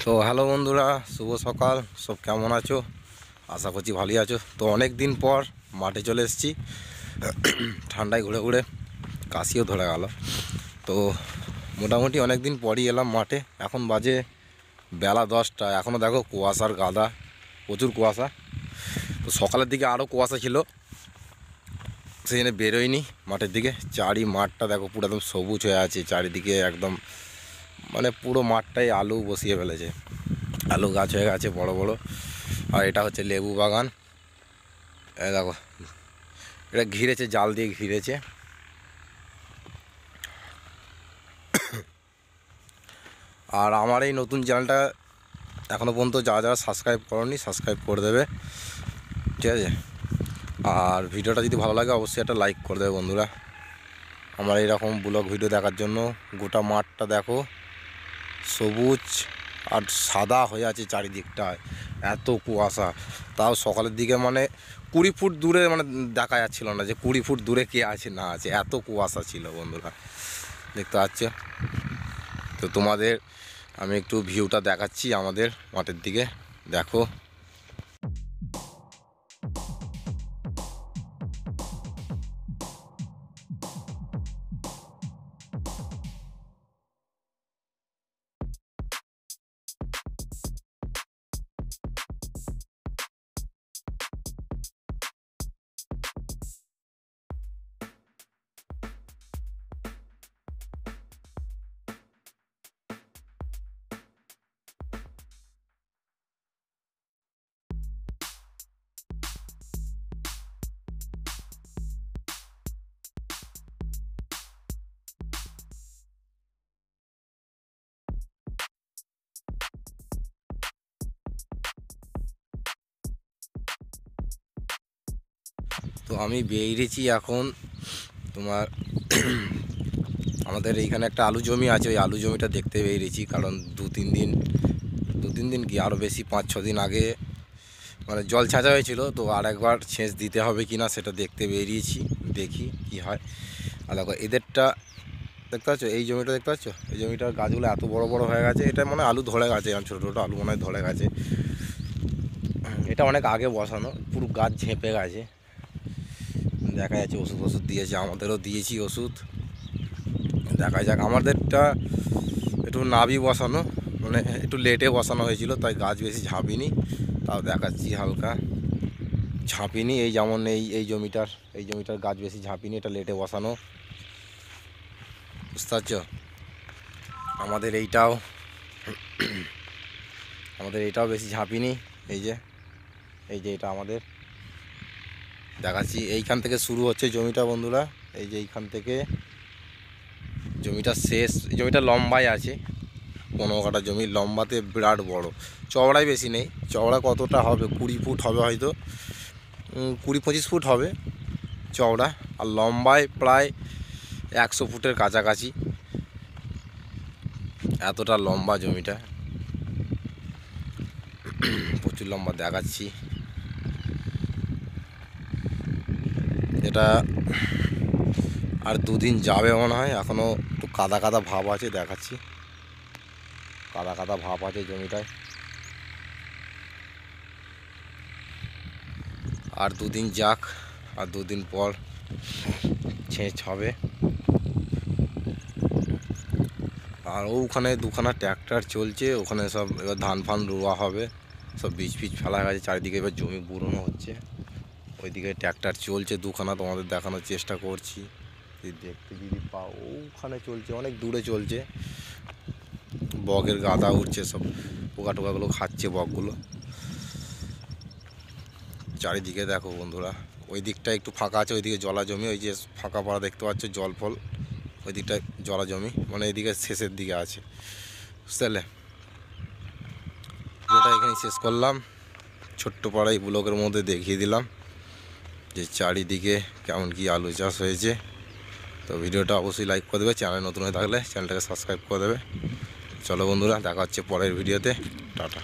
তো হ্যালো বন্ধুরা, শুভ সকাল। সব কেমন আছো? আশা করছি ভালোই আছো। তো অনেক দিন পর মাঠে চলে এসেছি। ঠান্ডায় ঘুরে ঘুরে কাশিও ধরে গেল। তো মোটামুটি অনেক দিন পরই এলাম মাঠে। এখন বাজে বেলা 10টা, এখনও দেখো কুয়াশার গাদা, প্রচুর কুয়াশা। তো সকালের দিকে আরও কুয়াশা ছিল, সেই জন্য বেরোয়নি মাঠের দিকে। চারি মাঠটা দেখো পুরো একদম সবুজ হয়ে আছে চারিদিকে, একদম মানে পুরো মাঠটাই আলু বসিয়ে ফেলেছে, আলু গাছ হয়ে গেছে বড় বড়। আর এটা হচ্ছে লেবু বাগান। দেখো, এটা ঘিরেছে, জাল দিয়ে ঘিরেছে। আর আমার এই নতুন চ্যানেলটা এখনও পর্যন্ত যারা যারা সাবস্ক্রাইব করোনি, সাবস্ক্রাইব করে দেবে, ঠিক আছে? আর ভিডিওটা যদি ভালো লাগে অবশ্যই একটা লাইক করে দেবে বন্ধুরা। আমার এইরকম ব্লগ ভিডিও দেখার জন্য। গোটা মাঠটা দেখো সবুজ আর সাদা হয়ে আছে চারিদিকটায়, এত কুয়াশা। তাও সকালের দিকে মানে 20 ফুট দূরে মানে দেখা যাচ্ছিল না যে 20 ফুট দূরে কে আছে না আছে, এত কুয়াশা ছিল বন্ধুরা, দেখতে পাচ্ছ। তো তোমাদের আমি একটু ভিউটা দেখাচ্ছি আমাদের মাঠের দিকে, দেখো। তো আমি বেরিয়েছি এখন তোমার আমাদের এইখানে একটা আলু জমি আছে, ওই আলু জমিটা দেখতে বেরিয়েছি। কারণ দু তিন দিন কি আরও বেশি, 5-6 দিন আগে মানে জল ছাঁচা হয়েছিল। তো আর একবার সেচ দিতে হবে কি না সেটা দেখতে বেরিয়েছি, দেখি কি হয়। আর দেখো এদেরটা দেখতে পাচ্ছ, এই জমিটা দেখতে পাচ্ছ, এই জমিটার গাছগুলো এত বড় বড় হয়ে গেছে। এটা মানে আলু ধরে গেছে, এখন ছোটো ছোটো আলু মনে হয় ধরে গেছে। এটা অনেক আগে বসানো, পুরো গাছ ঝেঁপে গেছে, দেখা যাচ্ছে। ওষুধ দিয়েছে, আমাদেরও দিয়েছি ওষুধ। দেখা যাক। আমাদেরটা একটু নাবি বসানো, মানে একটু লেটে বসানো হয়েছিল, তাই গাছ বেশি ঝাঁপিনি। তাও দেখাচ্ছি হালকা ঝাঁপিনি। এই যেমন এই জমিটার গাছ বেশি ঝাঁপিনি, এটা লেটে বসানো, বুঝতে পারছো? আমাদের এইটাও বেশি ঝাঁপিনি। এই যে এটা আমাদের দেখাচ্ছি। এইখান থেকে শুরু হচ্ছে জমিটা বন্ধুরা, এই যে এইখান থেকে জমিটা শেষ। জমিটা লম্বায় আছে, 15 কাঠা জমি, লম্বাতে বিরাট বড়, চওড়ায় বেশি নেই। চওড়া কতটা হবে, 20 ফুট হবে হয়তো, 20-25 ফুট হবে চওড়া। আর লম্বায় প্রায় 100 ফুটের কাছাকাছি, এতটা লম্বা জমিটা, প্রচুর লম্বা। দেখাচ্ছি এটা আর 2 দিন যাবে মনে হয়, এখনও একটু কাদা কাদা ভাব আছে। দেখাচ্ছি, কাদা কাদা ভাব আছে জমিটায়। আর 2 দিন যাক, আর 2 দিন পর ছেঁচ হবে। আর ওখানে 2খানা ট্র্যাক্টর চলছে, ওখানে সব এবার ধান ফান রোয়া হবে, সব বীজ ফেলা গেছে চারিদিকে, এবার জমি বুড়োনো হচ্ছে। ওইদিকে ট্র্যাক্টর চলছে 2খানা, তোমাদের দেখানোর চেষ্টা করছি দেখতে যদি পাও। ওখানে চলছে, অনেক দূরে চলছে। বকের গাদা উঠছে, সব পোকা টোকাগুলো খাচ্ছে বকগুলো। চারিদিকে দেখো বন্ধুরা, ওই দিকটা একটু ফাঁকা আছে, ওইদিকে জলা জমি, ওই যে ফাঁকা পাড়া দেখতে পাচ্ছ, জল ফল, ওই দিকটায় জলা জমি, মানে এইদিকে শেষের দিকে আছে, বুঝতে পারলে? যেটা এখানে শেষ করলাম, ছোট্ট পাড়ায় ব্লকের মধ্যে দেখিয়ে দিলাম যে চারিদিকে কেমন কি আলু চাষ হয়েছে। তো ভিডিওটা অবশ্যই লাইক করে দেবে, চ্যানেল নতুন হয়ে থাকলে চ্যানেলটাকে সাবস্ক্রাইব করে দেবে। চলো বন্ধুরা, দেখা হচ্ছে পরের ভিডিওতে, টাটা।